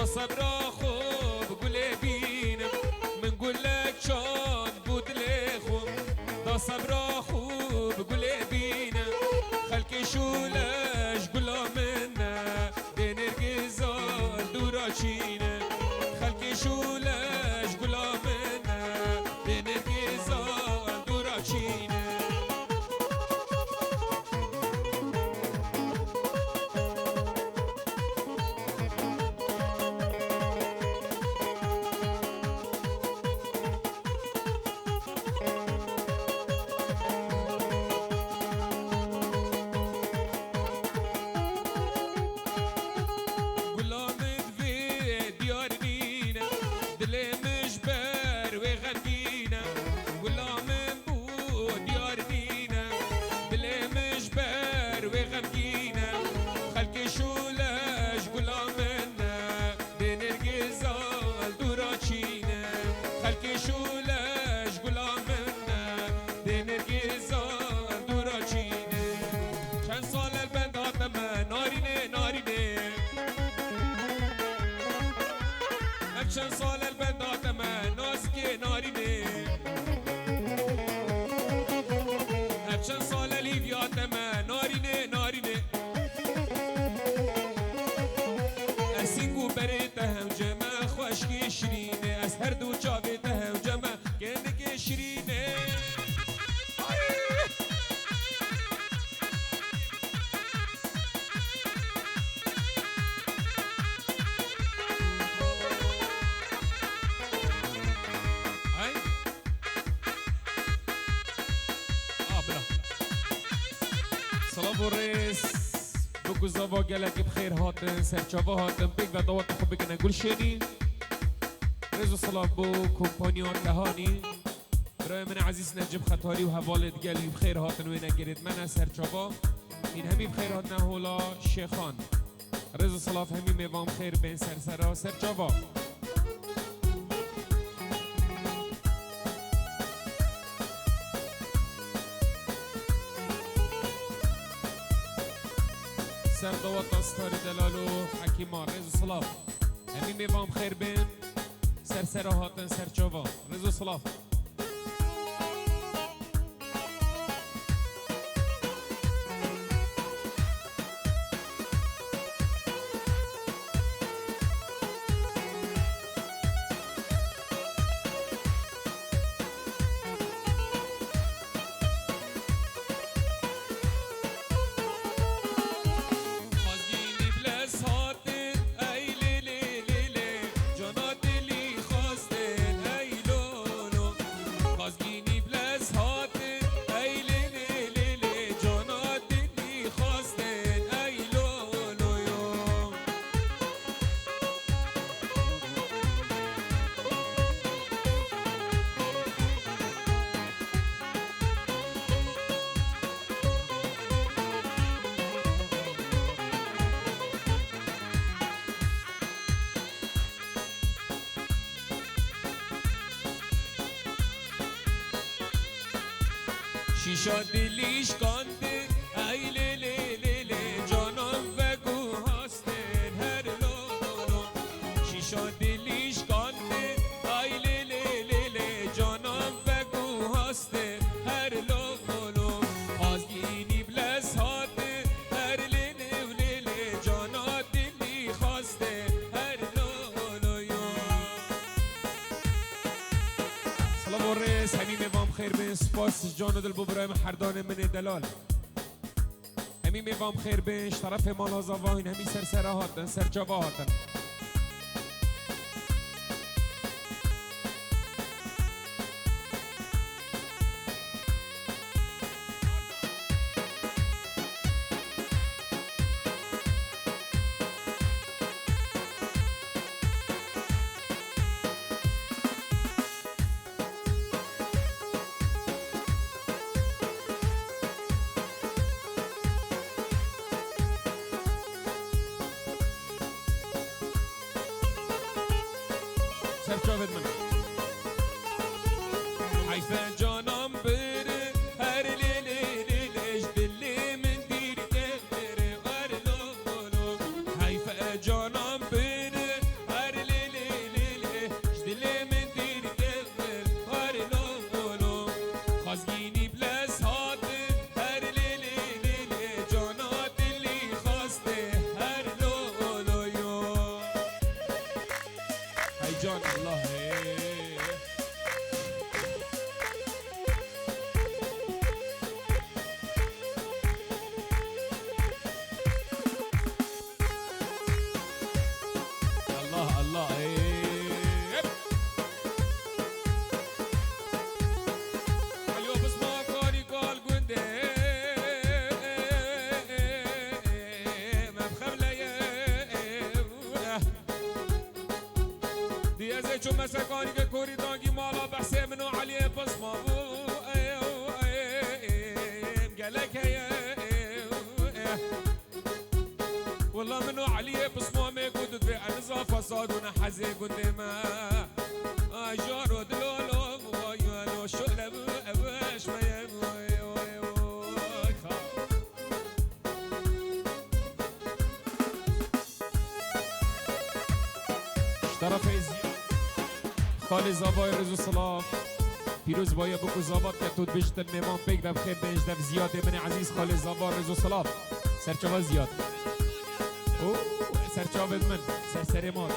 صبرا خوب گله بینم من گله چان بود لخم دا صبرا خوب گله بینم خلق شولش گلا منه دنرگزار دورا چینه خلق شولش گلا منه دنرگزار دورا چینه چند سال البدات من نازکی نارینه هر چند سال لیویات من نارینه نارینه اسینگو بریت هم جمع خوشکی شرینه از هر دو چاویت هم جمع گندگی شرینه سلام و ریس بگو زوا گلک بخیر هاتن سرچاوه هاتن بگ و دوات خوب بکنه گل شنی ریز و سلام بو کمپانیان دهانی برای من عزیز نجم خطاری و حوالت گلی بخیر هاتن و نگرید من از سرچاوه این همی بخیر هاتن هولا شیخان ریز و سلام همی میوام خیر بین سرسرا سرچاوه سردوات استار دلالو حکیمان رز و صلاف همی میوام خیر بین سرسرا هاتن سرچاوا رز و صلاف شیشا دلیش کانده ای لی لی لی لی جانم وگو هستن هر لولو شیشا دلیش کانده ای لی لی لی لی جانم وگو هستن هر لولو آزگینی بلس هاته هر لی لی لی جانا دلی خواسته هر لولو سلام و ریس همین میوام خیر بین سپاس جان و دل ببرایم حردان من دلال همین میوام خیر بینش طرف مالا زواهین همین سرسره هاتن سرچاوا هاتن سرچاوت من حیفه جانم بره هر لیلی لیلیش دلی من دیر دره ور لولو حیفه جانم بره جان الله الله الله اليوم اسمع كوني قال قندي ما بخبله دي ازي شو مسكاني كوري دانجي مالا بحسي منو عليه بسمع قالك هي والله منو عليه بسمع ما قد في انزا فساد ونحزي قد ما اجارو دلولو ويانو شغله باش ما اشترف ازياد خالی زابای رزو سلام پیروز باید بکو زابا که تود بشتن میمان پیک دب خیب بنجدب زیاده من عزیز خالی زابا رزو سلام سرچاوا زیاد اوه سرچاوت من سرسری مادم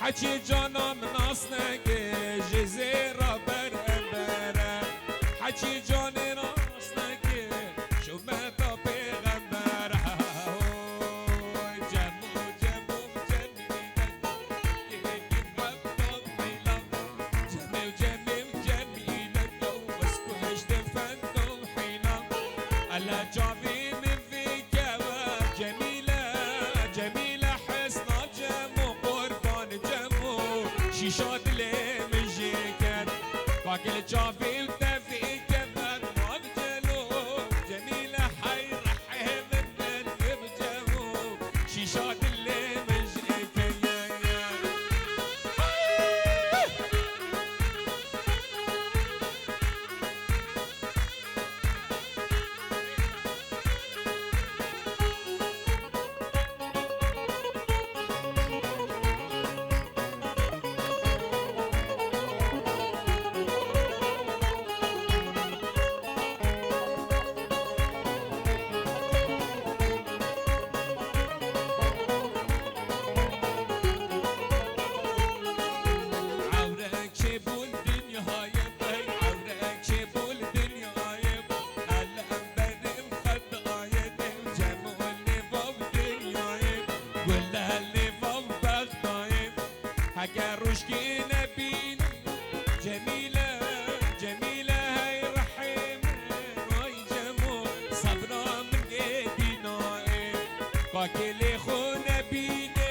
حكي جانا من اصلك جزيرة بربرة حكي جاني ناصلك شو ما طبي غمرة جمو جمو جميلة جمو جميلة واسكوش دفن حينا ألا جابي من فيك جميلة جميلة حسنا جمو قربان جمو شيشات اللي مجيكن باقي الجافي وتفي كمان ما بجلو جميلة حي رحي من بجمو شيشات اللي مجيكن مشكي نبين جميلة جميلة هاي رحمة هاي جمو صبرا من ايدينا قاكلي خو نبينا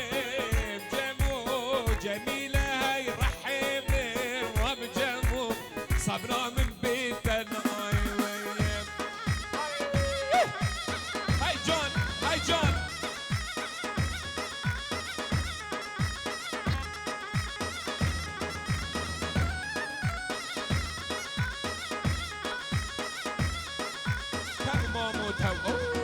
جمو جميلة هاي رحمة وبجمو صبرا من بيتنا هاي جون هاي جون مامو تو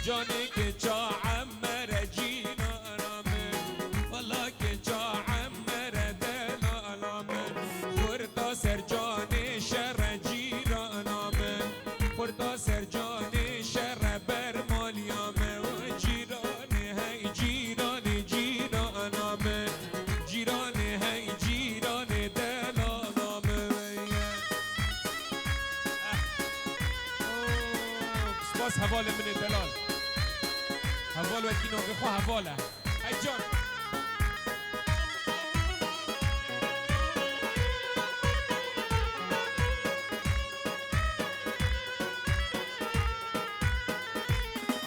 جاني كجا عمر جينا رامن والله كجا عمر دلا رامن فردا سرجاني شر جينا رامن فردا سرجاني شر برمال يامن وجيراني هاي جيراني جينا رامن جيراني هاي جيراني دلا رامن بس حواله من دلال حوال و کی نوگه خواه حواله ای جان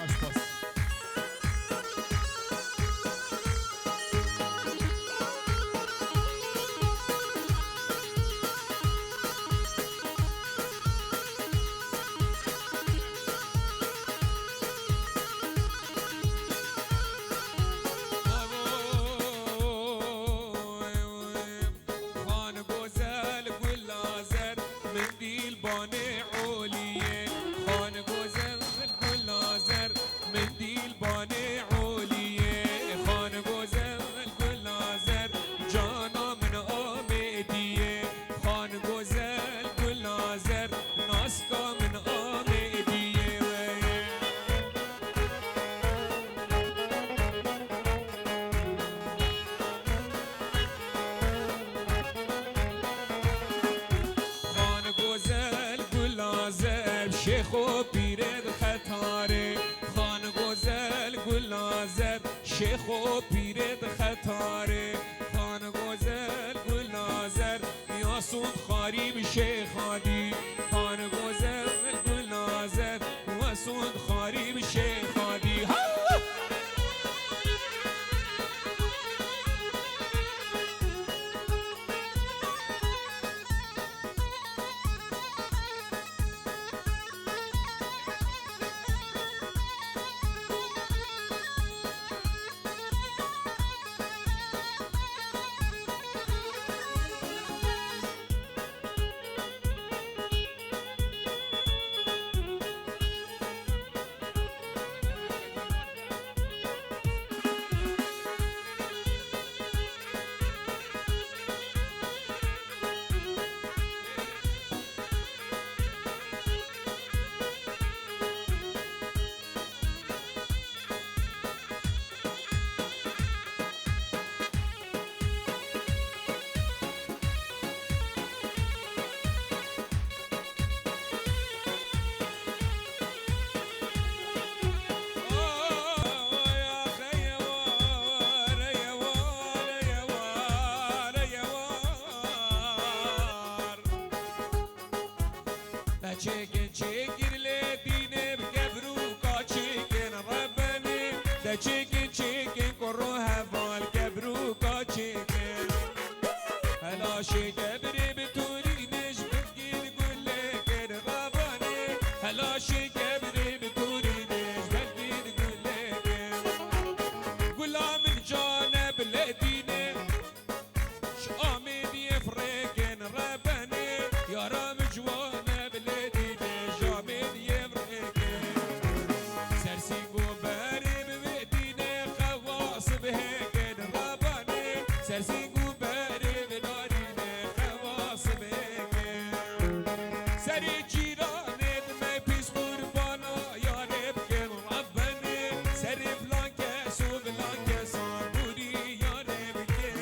آشپاس شیخ و پیرد خطاره خان گزل گل نازر شیخ و پیرد خطاره خان گزل گل نازر یاسون خاریم شیخ هادی خان گزل گل نازر یاسون خاریم شیخ هادی چکن چکر لدینه بگبرو کا چکن ربنه ده چکن چکن کرو هفال گبرو کا چکن هلا شکبری بتورینش بگیر گله کن ربنه هلا شکبری بتورینش بگیر گله کن گلام جانب لدینه شامد يفرقن ربني يا رام جوانا بلدينا جامد يفرقن سرسي قباري بمدينة خواص بهيكن ربني سرسي قباري بنارينا خواص بهيكن سري جيراني ما يبيس قربانا يا ربكن ربني سري فلانكس وفلانكس عموري يا ربكن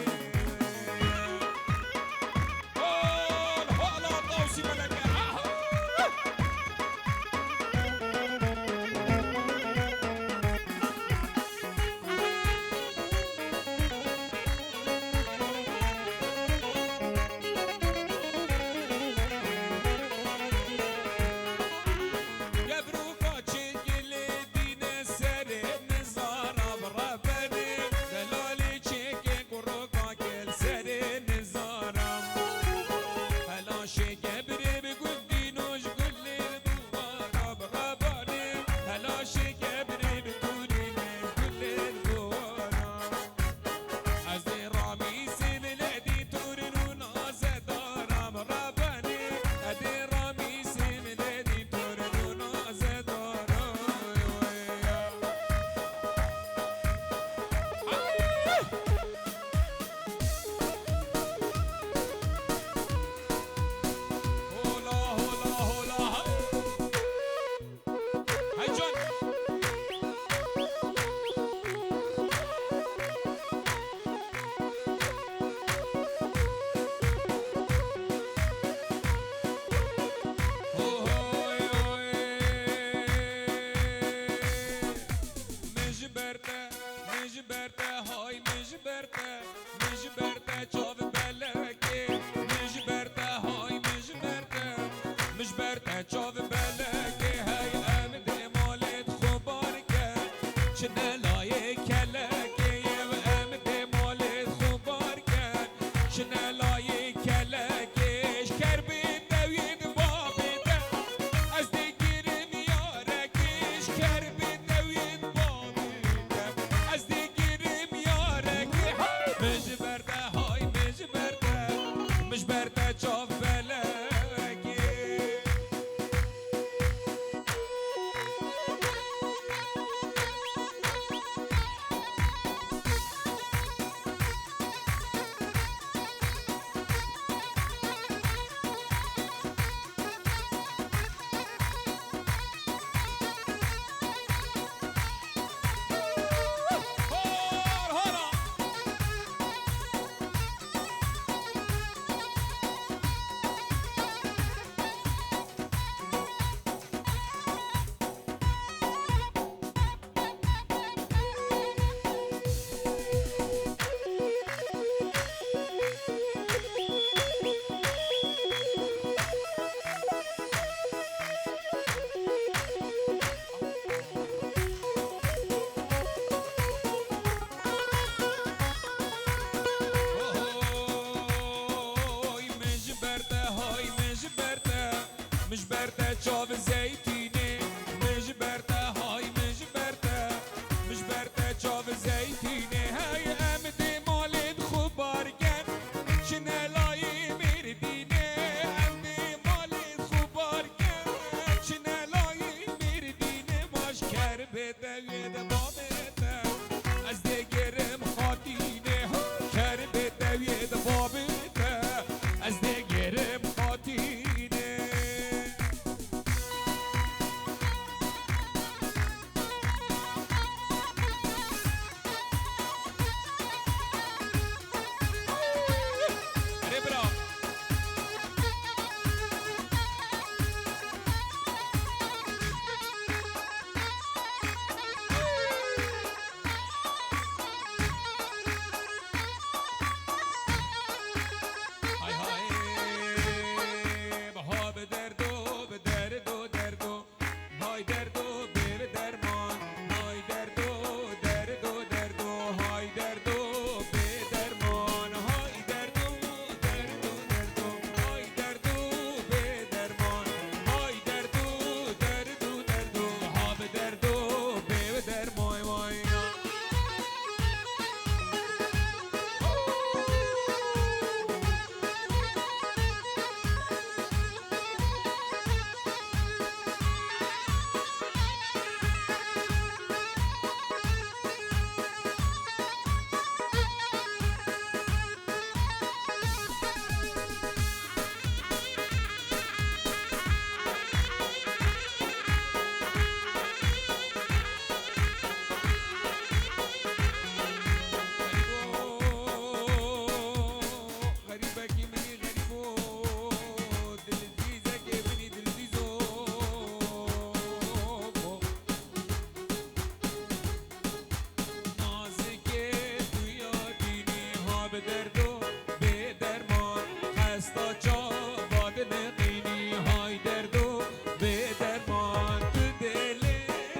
ها به درد و به درمان خستا جا باد نقینی های درد و به درمان تو دل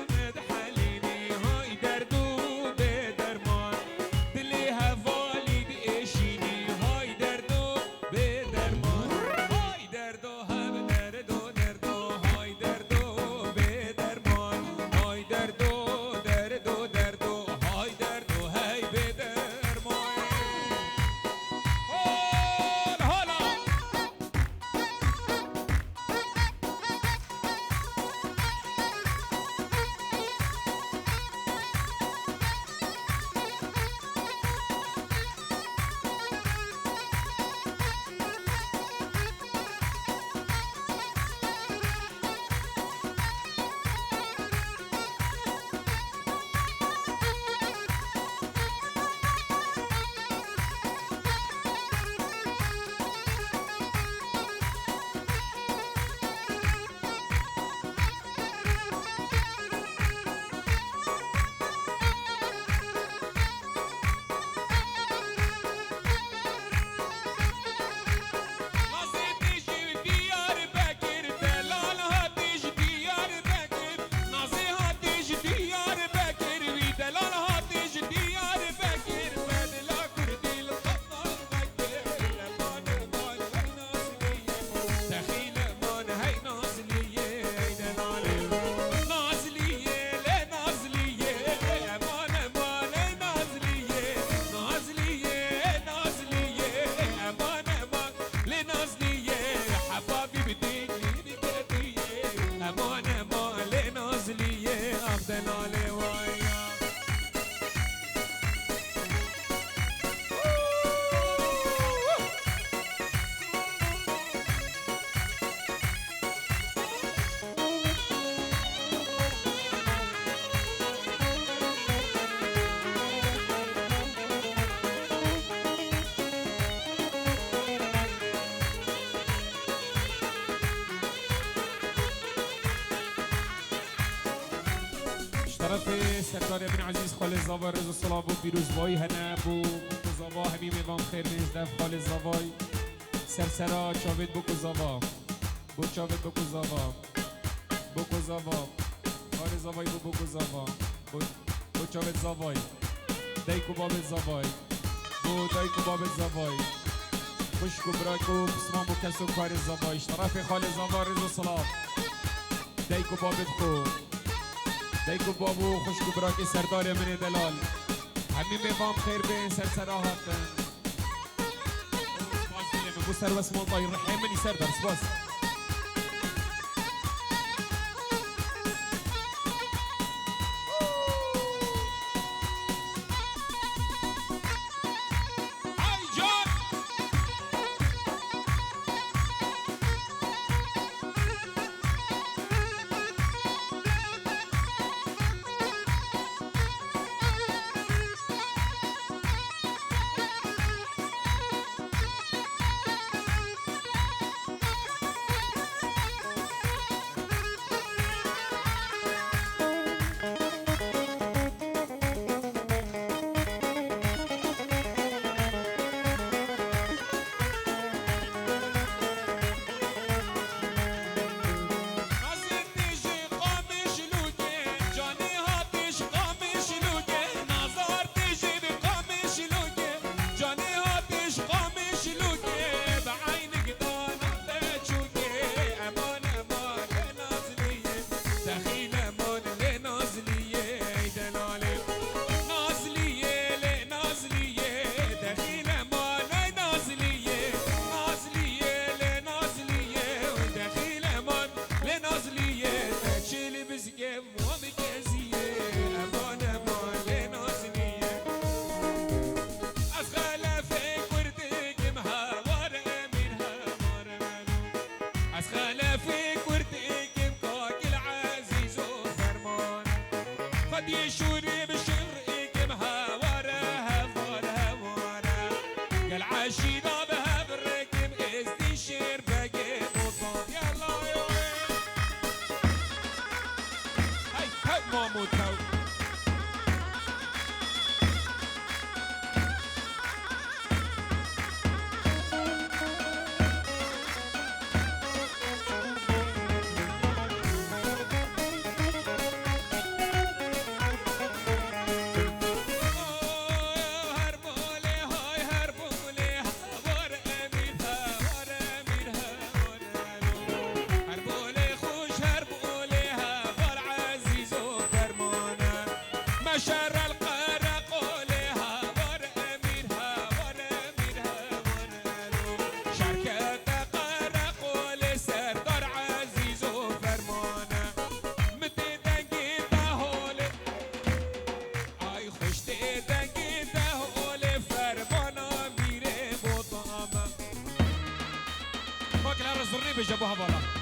مدحلینی های درد و به درمان دل حوالی دیشینی های درد و به درمان های درد و هم درد و درد و های درد و به درمان های درد و درد و درد و های درد و هی به درمان حالا طرف سردار ابن عزیز خالد زاوای رضا سلام و پیروزبایی هنه بو زاوا همین میوان خیر نیزدف خالد زاوای سرسرا چاوید بکو زاوا بو چاوید بکو زاوا بکو زاوا خالد زاوای بو بکو زاوا بو چاوید زاوای دیکو بابت زاوای بو دیکو بابت زاوای خوشکو براکو بسمان بو کسو کار زاوایش طرف خالد زاوا رضا سلام دیکو بابت خو دیکو بابو خوشکو براکی سردار من دلال همین میوام خیر به سرسرا هاتن سپاس دلیم بو سر واسم الله الرحیم منی سردار سپاس بجا با حوالا